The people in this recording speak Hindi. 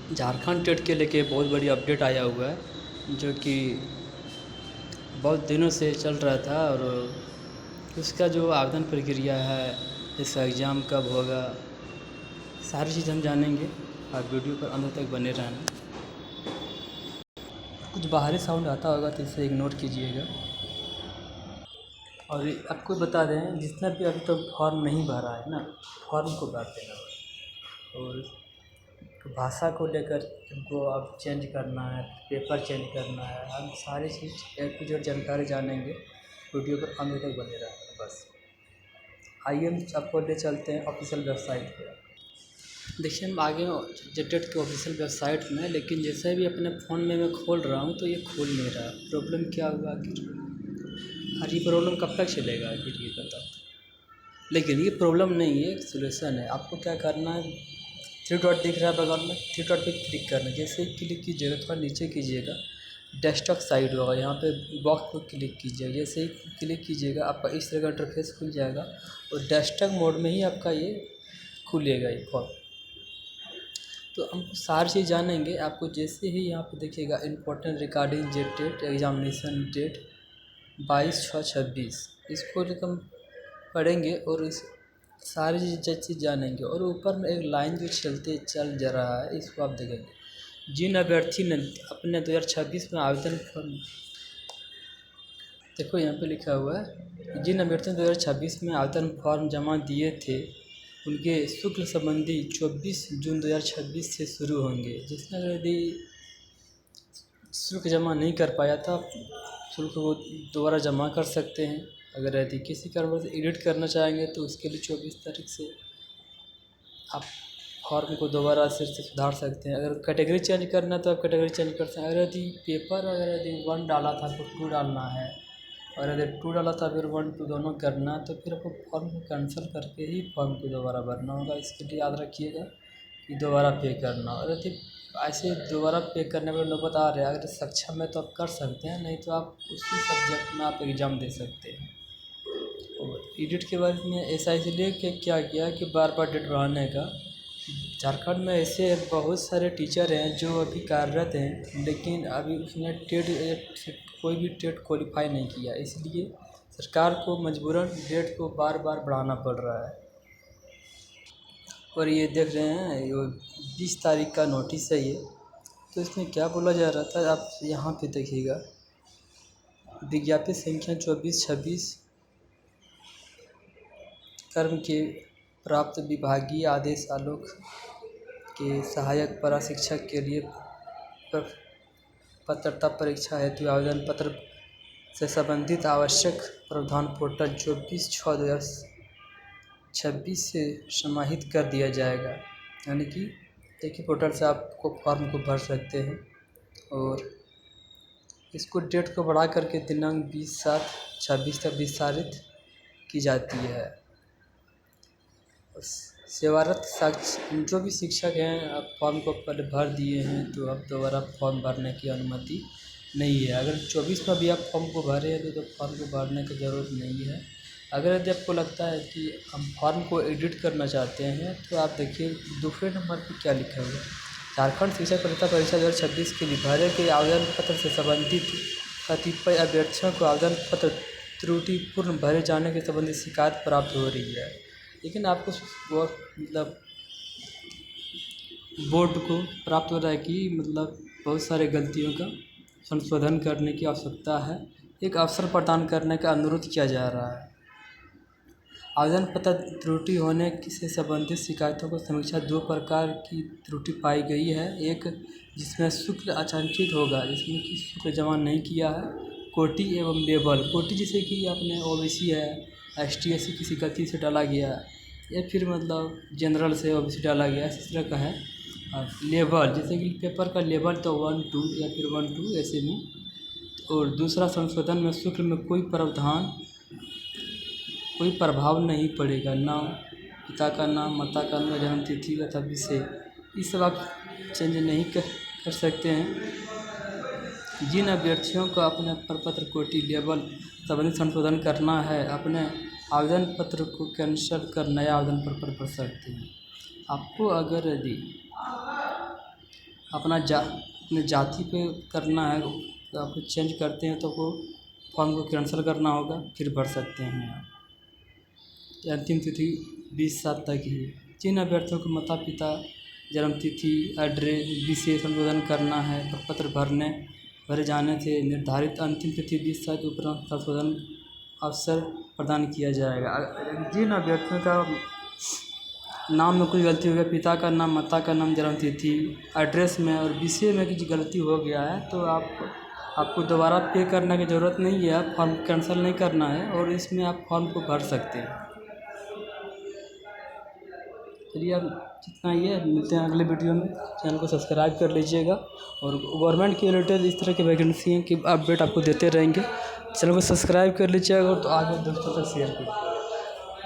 झारखंड टेट के लेके बहुत बड़ी अपडेट आया हुआ है, जो कि बहुत दिनों से चल रहा था। और उसका जो आवेदन प्रक्रिया है, इसका एग्ज़ाम कब होगा, सारी चीज़ हम जानेंगे। आप वीडियो पर अंत तक बने रहना। कुछ बाहरी साउंड आता होगा तो इसे इग्नोर कीजिएगा। और आपको बता दें, जितना भी अभी तक फॉर्म नहीं भरा है ना, फॉर्म को भर देना। और भाषा को लेकर इनको अब चेंज करना है, पेपर चेंज करना है, हम सारी चीज़ एक जो जानकारी जानेंगे। वीडियो पर अंत तक बने रहें बस। आइए हम आपको ले चलते हैं ऑफिशियल वेबसाइट पर। देखिए, हम आगे टेट के ऑफिशियल वेबसाइट में, लेकिन जैसे भी अपने फ़ोन में मैं खोल रहा हूँ तो ये खुल नहीं रहा। प्रॉब्लम क्या हुआ आखिर, और ये प्रॉब्लम कब तक चलेगा आखिर, ये बताओ। लेकिन ये प्रॉब्लम नहीं है, एक सोल्यूशन है। आपको क्या करना है, 3 डॉट दिख रहा है बगल में, 3 डॉट पे क्लिक करना है। जैसे ही क्लिक कीजिएगा, थोड़ा नीचे कीजिएगा, डेस्कटॉप साइड होगा, यहाँ पे बॉक्स पर क्लिक कीजिएगा। जैसे ही क्लिक कीजिएगा, आपका इस तरह का इंटरफेस खुल जाएगा और डेस्कटॉप मोड में ही आपका ये खुलेगा ये फॉर्म। तो हम सारी चीज़ जानेंगे। आपको जैसे ही यहाँ पे देखिएगा, important regarding TET examination date 22/6/26, इसको हम पढ़ेंगे और इस सारी चीज़ जानेंगे। और ऊपर में एक लाइन जो चल जा रहा है, इसको आप देखेंगे। जिन अभ्यर्थी ने अपने 2026 में आवेदन फॉर्म, देखो यहाँ पे लिखा हुआ है, जिन अभ्यर्थियों ने 2026 में आवेदन फॉर्म जमा दिए थे, उनके शुल्क संबंधी 24 जून 2026 से शुरू होंगे। जिसने यदि शुल्क जमा नहीं कर पाया था, शुल्क को दोबारा जमा कर सकते हैं। अगर यदि किसी कारणवश एडिट करना चाहेंगे तो उसके लिए 24 तारीख से आप फॉर्म को दोबारा से सुधार सकते हैं। अगर कैटेगरी चेंज करना है तो आप कैटेगरी चेंज कर सकते हैं। अगर यदि पेपर अगर यदि 1 डाला था तो 2 डालना है, और यदि 2 डाला था फिर 1 2 दोनों करना है, तो फिर आपको फॉर्म को कैंसिल करके ही फॉर्म को दोबारा भरना होगा। इसके लिए याद रखिएगा कि दोबारा पे करना। और यदि ऐसे दोबारा पे करने में नौबत आ रहा है, अगर सक्षम है तो आप कर सकते हैं, नहीं तो आप उसी सब्जेक्ट में आप एग्ज़ाम दे सकते हैं। और एडिट के बारे में ऐसा इसलिए कि क्या किया कि बार बार डेट बढ़ाने का। झारखंड में ऐसे बहुत सारे टीचर हैं जो अभी कार्यरत हैं, लेकिन अभी उसने टेट कोई भी टेट क्वालिफाई नहीं किया, इसलिए सरकार को मजबूरन डेट को बार बार बढ़ाना पड़ रहा है। और ये देख रहे हैं, ये 20 तारीख का नोटिस है ये। तो इसमें क्या बोला जा रहा था, आप यहाँ पे देखिएगा, विज्ञप्ति संख्या 24/26 कर्म के प्राप्त विभागीय आदेश आलोक के सहायक प्रशिक्षक के लिए पात्रता परीक्षा हेतु आवेदन पत्र से संबंधित आवश्यक प्रावधान पोर्टल 24/6/2026 से समाहित कर दिया जाएगा। यानी कि एक ही पोर्टल से आपको फॉर्म को भर सकते हैं। और इसको डेट को बढ़ा करके दिनांक 20/7/26 तक विस्तारित की जाती है। सेवारत जो भी शिक्षक हैं, आप फॉर्म को पहले भर दिए हैं तो अब दोबारा फॉर्म भरने की अनुमति नहीं है। अगर 24 में भी आप फॉर्म को भरे हैं तो फॉर्म को भरने की ज़रूरत नहीं है। अगर यदि आपको लगता है कि हम फॉर्म को एडिट करना चाहते हैं, तो आप देखिए दूसरे नंबर पर क्या लिखा हुआ है, झारखंड शिक्षक पात्रता परीक्षा 2026 के लिए भरे के आवेदन पत्र से संबंधित कतिपय अभ्यर्थियों को आवेदन पत्र त्रुटिपूर्ण भरे जाने के संबंधी शिकायत प्राप्त हो रही है। लेकिन आपको मतलब बोर्ड को प्राप्त हो रहा है कि मतलब बहुत सारे गलतियों का संशोधन करने की आवश्यकता है। एक अवसर प्रदान करने का अनुरोध किया जा रहा है। आवेदन पत्र त्रुटि होने से संबंधित शिकायतों को समीक्षा 2 प्रकार की त्रुटि पाई गई है। एक जिसमें शुल्क अचांचित होगा, जिसमें कि शुल्क जमा नहीं किया है, कोटि एवं लेबल। कोटि जैसे कि आपने ओबीसी है, ST SC किसी गलती से डाला गया, या फिर मतलब जनरल से ओबीसी डाला गया, इस तरह का है। और लेबल जैसे कि पेपर का लेबल तो 1 2 या फिर 1 2 ऐसे में। और दूसरा, संशोधन में शुल्क में कोई प्रभाव नहीं पड़ेगा। नाम, पिता का नाम, माता का नाम, जन्म तिथि तथा विषय, ये सब आप चेंज नहीं कर सकते हैं। जिन अभ्यर्थियों को अपने प्रपत्र कोटि लेबल संबंधित संशोधन करना है, अपने आवेदन पत्र को कैंसिल कर नया आवेदन पत्र भर सकते हैं। आपको अगर यदि अपने जाति पे करना है तो आपको चेंज करते हैं तो वो फॉर्म को कैंसिल करना होगा, फिर भर सकते हैं आप। अंतिम तिथि 20/7 तक ही। जिन अभ्यर्थियों को माता पिता जन्म तिथि, एड्रेस, विशेष संशोधन करना है, प्रपत्र भरे जाने से निर्धारित अंतिम तिथि 20/7 उपरांत संशोधन अवसर प्रदान किया जाएगा। जिन अभ्यर्थियों का नाम में कोई गलती हो गया, पिता का नाम, माता का नाम, जन्म तिथि, एड्रेस में और विषय में कुछ गलती हो गया है तो आपको दोबारा पे करने की ज़रूरत नहीं है। आप फॉर्म कैंसिल नहीं करना है और इसमें आप फॉर्म को भर सकते हैं। चलिए अब जितना ही है, मिलते हैं अगले वीडियो में। चैनल को सब्सक्राइब कर लीजिएगा और गवर्नमेंट के रिलेटेड इस तरह की वैकेंसी की अपडेट आपको देते रहेंगे। चैनल को सब्सक्राइब कर लीजिएगा और तो आगे दोस्तों तक शेयर कीजिए।